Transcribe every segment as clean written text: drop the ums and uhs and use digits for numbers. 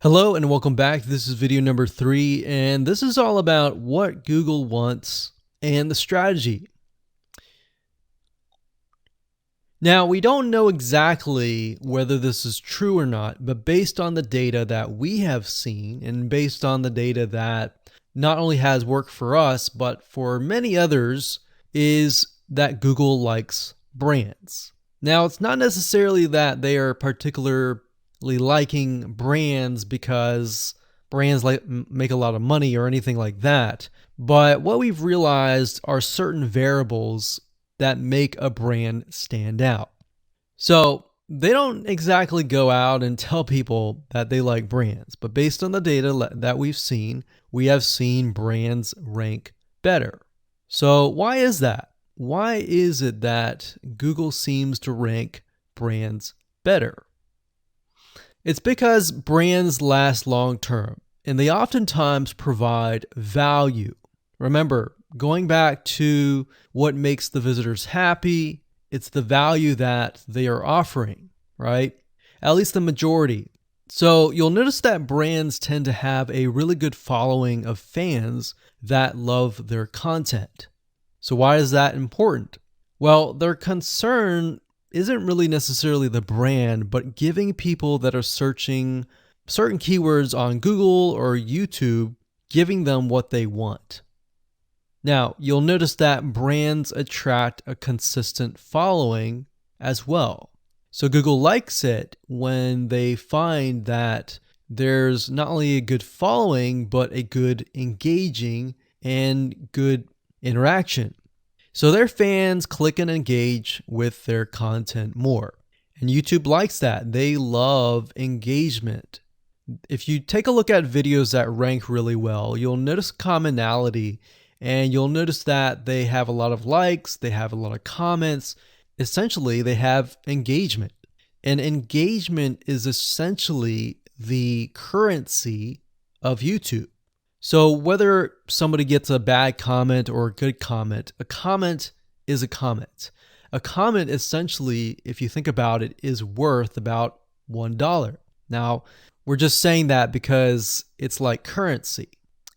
Hello and welcome back. This is video number 3, and this is all about what Google wants and the strategy. Now, we don't know exactly whether this is true or not, but based on the data that we have seen and based on the data that not only has worked for us, but for many others, is that Google likes brands. Now, it's not necessarily that they are particularly liking brands because brands make a lot of money or anything like that. But what we've realized are certain variables that make a brand stand out. So they don't exactly go out and tell people that they like brands, but based on the data that we have seen brands rank better. So why is that? Why is it that Google seems to rank brands better? It's because brands last long term, and they oftentimes provide value. Remember, going back to what makes the visitors happy, it's the value that they are offering, right? At least the majority. So you'll notice that brands tend to have a really good following of fans that love their content. So why is that important? Well, their concern isn't really necessarily the brand, but giving people that are searching certain keywords on Google or YouTube, giving them what they want. Now, you'll notice that brands attract a consistent following as well. So Google likes it when they find that there's not only a good following, but a good engaging and good interaction. So their fans click and engage with their content more. And YouTube likes that. They love engagement. If you take a look at videos that rank really well, you'll notice commonality, and you'll notice that they have a lot of likes, they have a lot of comments. Essentially, they have engagement. And engagement is essentially the currency of YouTube. So whether somebody gets a bad comment or a good comment, a comment is a comment. A comment essentially, if you think about it, is worth about $1. Now, we're just saying that because it's like currency,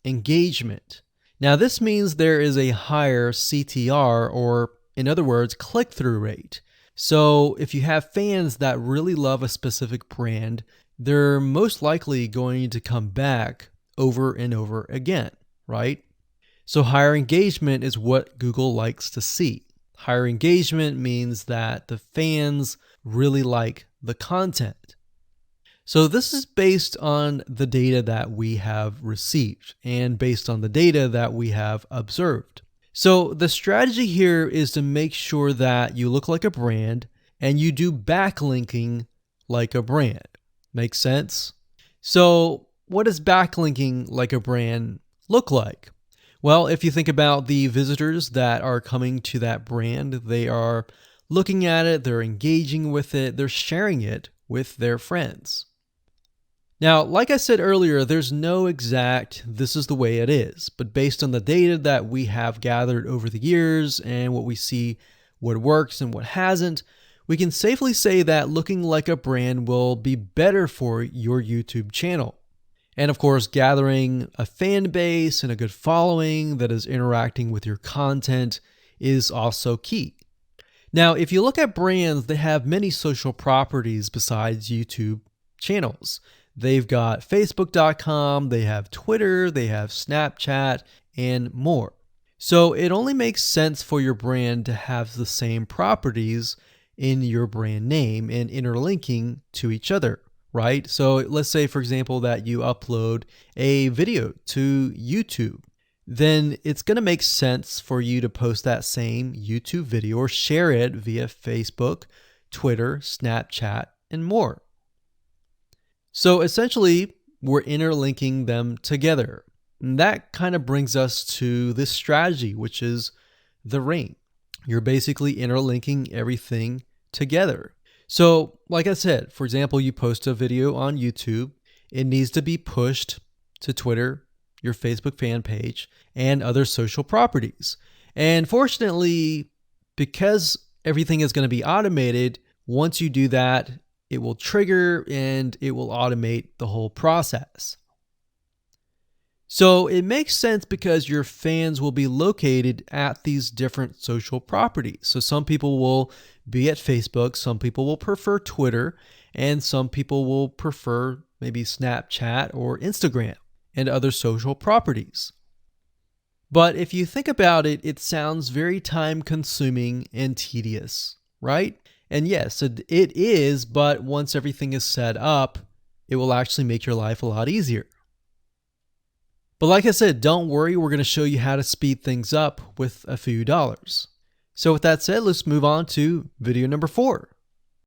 engagement. Now, this means there is a higher CTR, or in other words, click-through rate. So if you have fans that really love a specific brand, they're most likely going to come back over and over again, right? So higher engagement is what Google likes to see. Higher engagement means that the fans really like the content. So this is based on the data that we have received and based on the data that we have observed. So the strategy here is to make sure that you look like a brand and you do backlinking like a brand. Make sense? So what does backlinking like a brand look like? Well, if you think about the visitors that are coming to that brand, they are looking at it, they're engaging with it, they're sharing it with their friends. Now, like I said earlier, there's no exact this is the way it is, but based on the data that we have gathered over the years and what we see, what works and what hasn't, we can safely say that looking like a brand will be better for your YouTube channel. And of course, gathering a fan base and a good following that is interacting with your content is also key. Now, if you look at brands, they have many social properties besides YouTube channels. They've got Facebook.com, they have Twitter, they have Snapchat, and more. So it only makes sense for your brand to have the same properties in your brand name and interlinking to each other, right? So let's say, for example, that you upload a video to YouTube. Then it's going to make sense for you to post that same YouTube video or share it via Facebook, Twitter, Snapchat, and more. So essentially, we're interlinking them together. And that kind of brings us to this strategy, which is the ring. You're basically interlinking everything together. So like I said, for example, you post a video on YouTube, it needs to be pushed to Twitter, your Facebook fan page, and other social properties. And fortunately, because everything is going to be automated, once you do that, it will trigger and it will automate the whole process. So it makes sense because your fans will be located at these different social properties. So some people will be at Facebook, some people will prefer Twitter, and some people will prefer maybe Snapchat or Instagram and other social properties. But if you think about it, it sounds very time consuming and tedious, right? And yes, it is, but once everything is set up, it will actually make your life a lot easier. But like I said, don't worry, we're going to show you how to speed things up with a few dollars. So with that said, let's move on to video number 4.